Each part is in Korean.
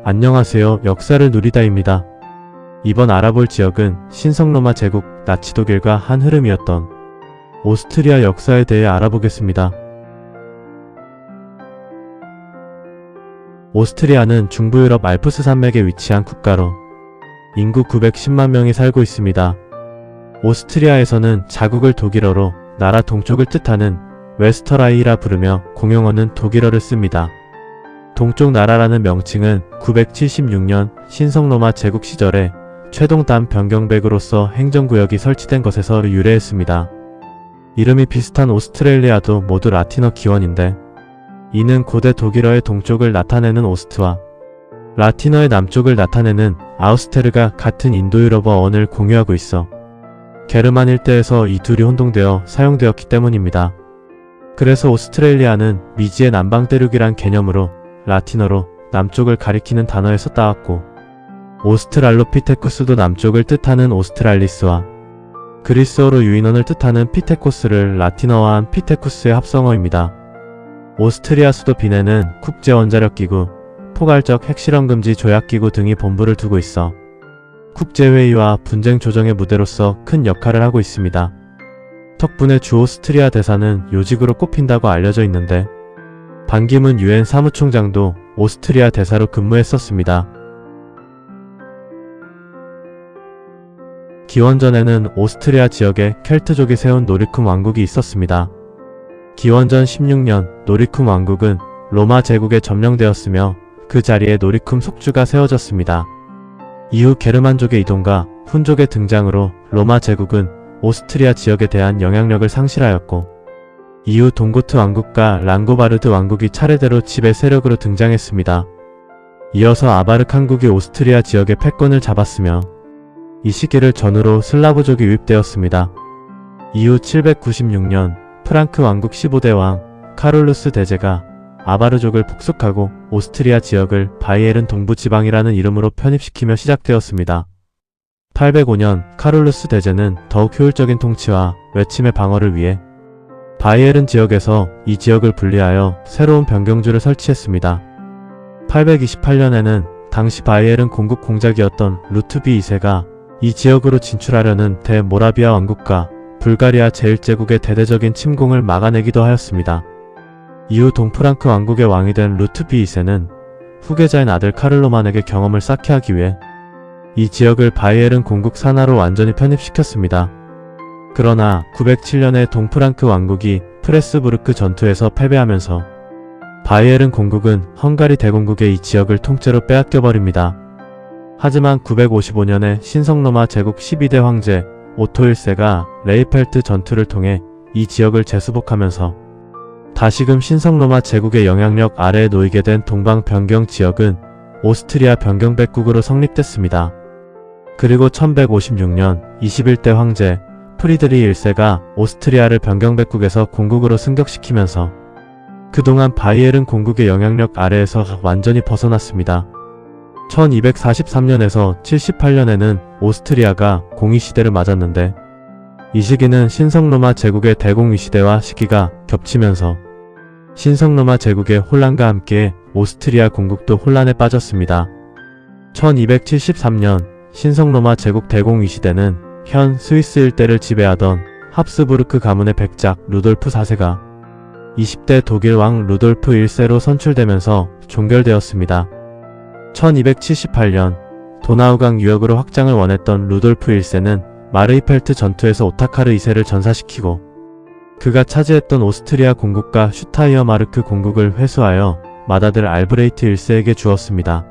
안녕하세요. 역사를 누리다입니다. 이번 알아볼 지역은 신성로마 제국 나치 독일과 한 흐름이었던 오스트리아 역사에 대해 알아보겠습니다. 오스트리아는 중부 유럽 알프스 산맥에 위치한 국가로 인구 910만 명이 살고 있습니다. 오스트리아에서는 자국을 독일어로 나라 동쪽을 뜻하는 웨스터라이히라 부르며 공용어는 독일어를 씁니다. 동쪽 나라라는 명칭은 976년 신성로마 제국 시절에 최동단 변경백으로서 행정구역이 설치된 것에서 유래했습니다. 이름이 비슷한 오스트레일리아도 모두 라틴어 기원인데 이는 고대 독일어의 동쪽을 나타내는 오스트와 라틴어의 남쪽을 나타내는 아우스테르가 같은 인도유럽어 언을 공유하고 있어 게르만 일대에서 이 둘이 혼동되어 사용되었기 때문입니다. 그래서 오스트레일리아는 미지의 남방대륙이란 개념으로 라틴어로 남쪽을 가리키는 단어에서 따왔고 오스트랄로피테쿠스도 남쪽을 뜻하는 오스트랄리스와 그리스어로 유인원을 뜻하는 피테코스를 라틴어화한 피테쿠스의 합성어입니다. 오스트리아 수도 비네는 국제원자력기구, 포괄적 핵실험금지 조약기구 등이 본부를 두고 있어 국제회의와 분쟁 조정의 무대로서 큰 역할을 하고 있습니다. 덕분에 주 오스트리아 대사는 요직으로 꼽힌다고 알려져 있는데 반기문 유엔 사무총장도 오스트리아 대사로 근무했었습니다. 기원전에는 오스트리아 지역에 켈트족이 세운 노리쿰 왕국이 있었습니다. 기원전 16년 노리쿰 왕국은 로마 제국에 점령되었으며 그 자리에 노리쿰 속주가 세워졌습니다. 이후 게르만족의 이동과 훈족의 등장으로 로마 제국은 오스트리아 지역에 대한 영향력을 상실하였고 이후 동고트 왕국과 랑고바르드 왕국이 차례대로 지배 세력으로 등장했습니다. 이어서 아바르汗국이 오스트리아 지역의 패권을 잡았으며 이 시기를 전후로 슬라브족이 유입되었습니다. 이후 796년 프랑크 왕국 15대 왕 카롤루스 대제가 아바르족을 폭속하고 오스트리아 지역을 바이에른 동부지방이라는 이름으로 편입시키며 시작되었습니다. 805년 카롤루스 대제는 더욱 효율적인 통치와 외침의 방어를 위해 바이에른 지역에서 이 지역을 분리하여 새로운 변경주를 설치했습니다. 828년에는 당시 바이에른 공국 공작이었던 루트비 2세가 이 지역으로 진출하려는 대모라비아 왕국과 불가리아 제1제국의 대대적인 침공을 막아내기도 하였습니다. 이후 동프랑크 왕국의 왕이 된 루트비 2세는 후계자인 아들 카를로만에게 경험을 쌓게 하기 위해 이 지역을 바이에른 공국 산하로 완전히 편입시켰습니다. 그러나 907년에 동프랑크 왕국이 프레스부르크 전투에서 패배하면서 바이에른 공국은 헝가리 대공국의 이 지역을 통째로 빼앗겨버립니다. 하지만 955년에 신성로마 제국 12대 황제 오토 1세가 레이펠트 전투를 통해 이 지역을 재수복하면서 다시금 신성로마 제국의 영향력 아래에 놓이게 된 동방 변경 지역은 오스트리아 변경백국으로 성립됐습니다. 그리고 1156년 21대 황제 프리드리 1세가 오스트리아를 변경백국에서 공국으로 승격시키면서 그동안 바이에른 공국의 영향력 아래에서 완전히 벗어났습니다. 1243년에서 78년에는 오스트리아가 공위시대를 맞았는데 이 시기는 신성로마 제국의 대공위시대와 시기가 겹치면서 신성로마 제국의 혼란과 함께 오스트리아 공국도 혼란에 빠졌습니다. 1273년 신성로마 제국 대공위시대는 현 스위스 일대를 지배하던 합스부르크 가문의 백작 루돌프 4세가 20대 독일 왕 루돌프 1세로 선출되면서 종결되었습니다. 1278년 도나우강 유역으로 확장을 원했던 루돌프 1세는 마르이펠트 전투에서 오타카르 2세를 전사시키고 그가 차지했던 오스트리아 공국과 슈타이어마르크 공국을 회수하여 맏아들 알브레이트 1세에게 주었습니다.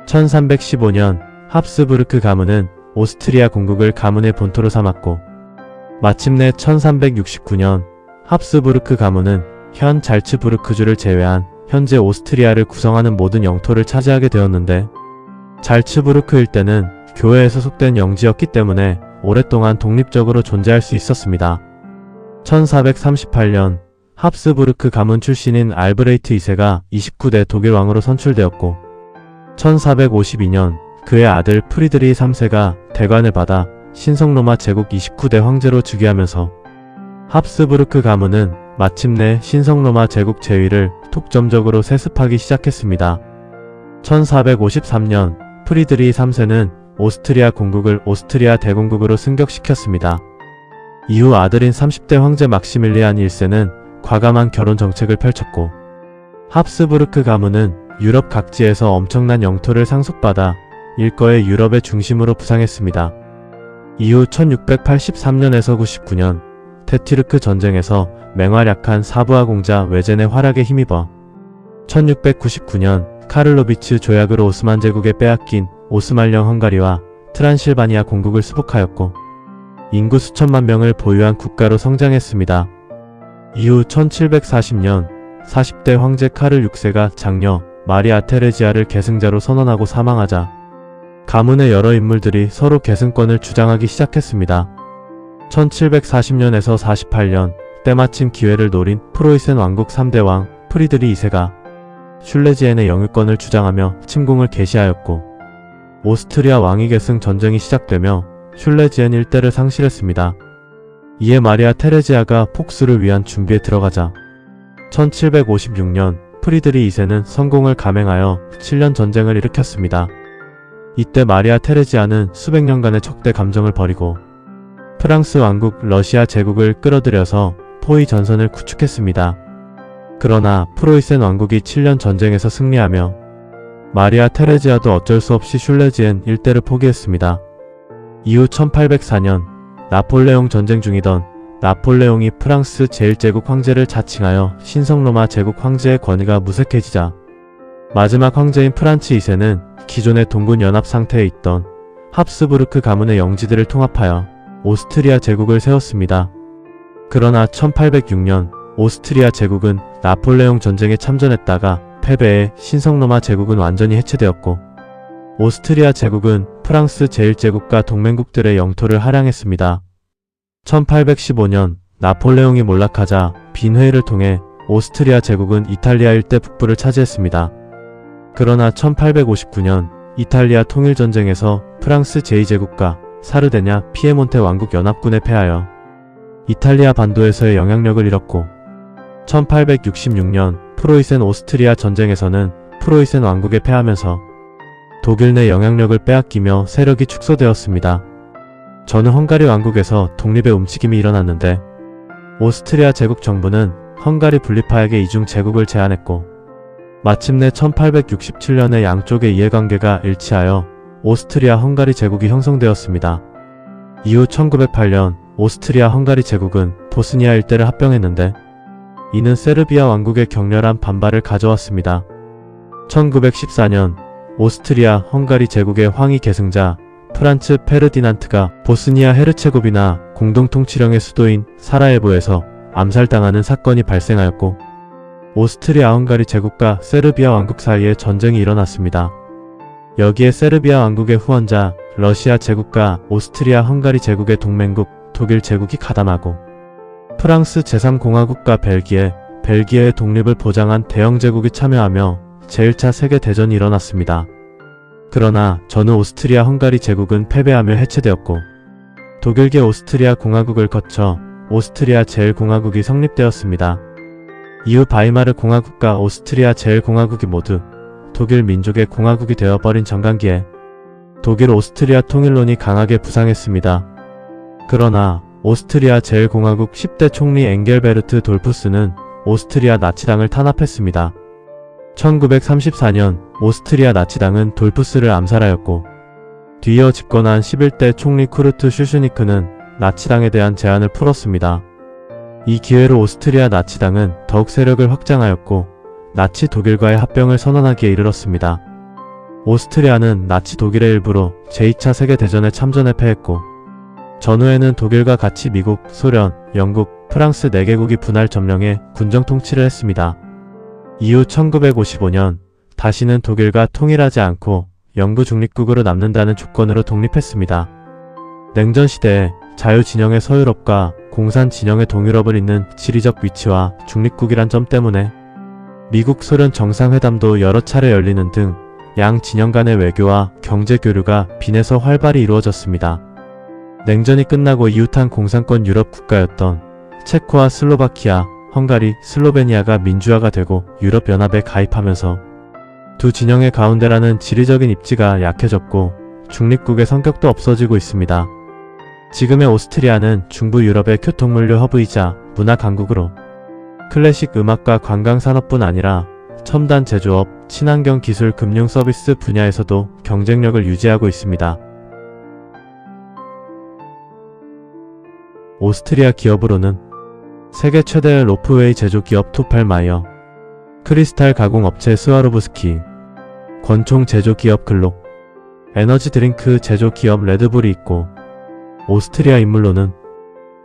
1315년 합스부르크 가문은 오스트리아 공국을 가문의 본토로 삼았고 마침내 1369년 합스부르크 가문은 현 잘츠부르크주를 제외한 현재 오스트리아를 구성하는 모든 영토를 차지하게 되었는데 잘츠부르크 일대는 교회에 소속된 영지였기 때문에 오랫동안 독립적으로 존재할 수 있었습니다. 1438년 합스부르크 가문 출신인 알브레이트 2세가 29대 독일 왕으로 선출되었고 1452년 그의 아들 프리드리 3세가 대관을 받아 신성로마 제국 29대 황제로 즉위하면서 합스부르크 가문은 마침내 신성로마 제국 제위를 독점적으로 세습하기 시작했습니다. 1453년 프리드리히 3세는 오스트리아 공국을 오스트리아 대공국으로 승격시켰습니다. 이후 아들인 30대 황제 막시밀리안 1세는 과감한 결혼 정책을 펼쳤고, 합스부르크 가문은 유럽 각지에서 엄청난 영토를 상속받아 일거에 유럽의 중심으로 부상했습니다. 이후 1683년에서 99년 테티르크 전쟁에서 맹활약한 사부하 공자 외젠의 활약에 힘입어 1699년 카를로비츠 조약으로 오스만 제국에 빼앗긴 오스만령 헝가리와 트란실바니아 공국을 수복하였고, 인구 수천만 명을 보유한 국가로 성장했습니다. 이후 1740년 40대 황제 카를 6세가 장녀 마리아 테레지아를 계승자로 선언하고 사망하자 가문의 여러 인물들이 서로 계승권을 주장하기 시작했습니다. 1740년에서 48년 때마침 기회를 노린 프로이센 왕국 3대 왕 프리드리 2세가 슐레지엔의 영유권을 주장하며 침공을 개시하였고, 오스트리아 왕위 계승 전쟁이 시작되며 슐레지엔 일대를 상실했습니다. 이에 마리아 테레지아가 폭수를 위한 준비에 들어가자 1756년 프리드리 2세는 성공을 감행하여 7년 전쟁을 일으켰습니다. 이때 마리아 테레지아는 수백 년간의 척대 감정을 버리고 프랑스 왕국 러시아 제국을 끌어들여서 포위 전선을 구축했습니다. 그러나 프로이센 왕국이 7년 전쟁에서 승리하며 마리아 테레지아도 어쩔 수 없이 슐레지엔 일대를 포기했습니다. 이후 1804년 나폴레옹 전쟁 중이던 나폴레옹이 프랑스 제1제국 황제를 자칭하여 신성로마 제국 황제의 권위가 무색해지자 마지막 황제인 프란츠 2세는 기존의 동군 연합 상태에 있던 합스부르크 가문의 영지들을 통합하여 오스트리아 제국을 세웠습니다. 그러나 1806년 오스트리아 제국은 나폴레옹 전쟁에 참전했다가 패배해 신성로마 제국은 완전히 해체되었고, 오스트리아 제국은 프랑스 제1제국과 동맹국들의 영토를 할양했습니다. 1815년 나폴레옹이 몰락하자 빈회의를 통해 오스트리아 제국은 이탈리아 일대 북부를 차지했습니다. 그러나 1859년 이탈리아 통일전쟁에서 프랑스 제2제국과 사르데냐 피에몬테 왕국 연합군에 패하여 이탈리아 반도에서의 영향력을 잃었고, 1866년 프로이센 오스트리아 전쟁에서는 프로이센 왕국에 패하면서 독일 내 영향력을 빼앗기며 세력이 축소되었습니다. 저는 헝가리 왕국에서 독립의 움직임이 일어났는데, 오스트리아 제국 정부는 헝가리 분립파에게 이중 제국을 제안했고, 마침내 1867년에 양쪽의 이해관계가 일치하여 오스트리아 헝가리 제국이 형성되었습니다. 이후 1908년 오스트리아 헝가리 제국은 보스니아 일대를 합병했는데, 이는 세르비아 왕국의 격렬한 반발을 가져왔습니다. 1914년 오스트리아 헝가리 제국의 황위 계승자 프란츠 페르디난트가 보스니아 헤르체고비나 공동통치령의 수도인 사라예보에서 암살당하는 사건이 발생하였고, 오스트리아 헝가리 제국과 세르비아 왕국 사이에 전쟁이 일어났습니다. 여기에 세르비아 왕국의 후원자 러시아 제국과 오스트리아 헝가리 제국의 동맹국 독일 제국이 가담하고, 프랑스 제3공화국과 벨기에의 독립을 보장한 대영 제국이 참여하며 제1차 세계대전이 일어났습니다. 그러나 전 오스트리아 헝가리 제국은 패배하며 해체되었고, 독일계 오스트리아 공화국을 거쳐 오스트리아 제1공화국이 성립되었습니다. 이후 바이마르 공화국과 오스트리아 제1공화국이 모두 독일 민족의 공화국이 되어버린 정강기에 독일 오스트리아 통일론이 강하게 부상했습니다. 그러나 오스트리아 제1공화국 10대 총리 엥겔베르트 돌푸스는 오스트리아 나치당을 탄압했습니다. 1934년 오스트리아 나치당은 돌푸스를 암살하였고, 뒤이어 집권한 11대 총리 쿠르트 슈슈니크는 나치당에 대한 제안을 풀었습니다. 이 기회로 오스트리아 나치당은 더욱 세력을 확장하였고, 나치 독일과의 합병을 선언하기에 이르렀습니다. 오스트리아는 나치 독일의 일부로 제2차 세계대전에 참전해 패했고, 전후에는 독일과 같이 미국, 소련, 영국, 프랑스 4개국이 분할 점령해 군정 통치를 했습니다. 이후 1955년 다시는 독일과 통일하지 않고 영구 중립국으로 남는다는 조건으로 독립했습니다. 냉전 시대에 자유진영의 서유럽과 공산 진영의 동유럽을 잇는 지리적 위치와 중립국이란 점 때문에 미국 소련 정상회담도 여러 차례 열리는 등 양 진영 간의 외교와 경제 교류가 빈에서 활발히 이루어졌습니다. 냉전이 끝나고 이웃한 공산권 유럽 국가였던 체코와 슬로바키아, 헝가리, 슬로베니아가 민주화가 되고 유럽연합에 가입하면서 두 진영의 가운데라는 지리적인 입지가 약해졌고 중립국의 성격도 없어지고 있습니다. 지금의 오스트리아는 중부 유럽의 교통물류 허브이자 문화 강국으로 클래식 음악과 관광산업뿐 아니라 첨단 제조업, 친환경 기술, 금융 서비스 분야에서도 경쟁력을 유지하고 있습니다. 오스트리아 기업으로는 세계 최대의 로프웨이 제조기업 토팔마이어, 크리스탈 가공업체 스와로브스키, 권총 제조기업 글록, 에너지 드링크 제조기업 레드불이 있고, 오스트리아 인물로는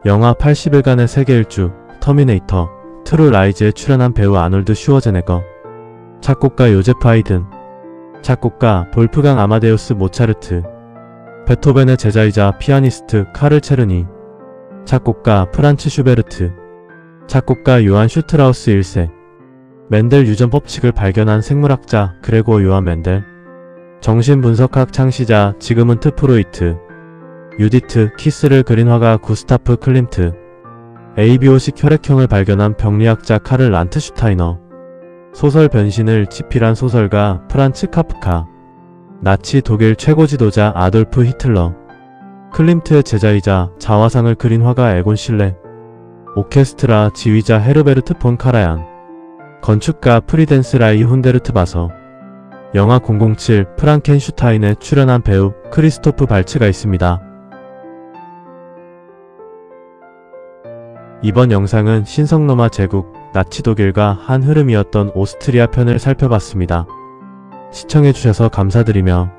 영화 80일간의 세계 일주, 터미네이터, 트루 라이즈에 출연한 배우 아놀드 슈워제네거, 작곡가 요제프 하이든, 작곡가 볼프강 아마데우스 모차르트, 베토벤의 제자이자 피아니스트 카를 체르니, 작곡가 프란츠 슈베르트, 작곡가 요한 슈트라우스 1세, 맨델 유전 법칙을 발견한 생물학자 그레고 요한 맨델, 정신분석학 창시자 지그문트 프로이트, 유디트 키스를 그린 화가 구스타프 클림트, ABO식 혈액형을 발견한 병리학자 카를 란트슈타이너, 소설 변신을 집필한 소설가 프란츠 카프카, 나치 독일 최고 지도자 아돌프 히틀러, 클림트의 제자이자 자화상을 그린 화가 에곤 실레, 오케스트라 지휘자 헤르베르트 폰 카라얀, 건축가 프리덴스 라이 훈데르트 바서, 영화 007 프랑켄슈타인에 출연한 배우 크리스토프 발츠가 있습니다. 이번 영상은 신성로마 제국, 나치 독일과 한 흐름이었던 오스트리아 편을 살펴봤습니다. 시청해주셔서 감사드리며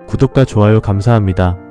구독과 좋아요 감사합니다.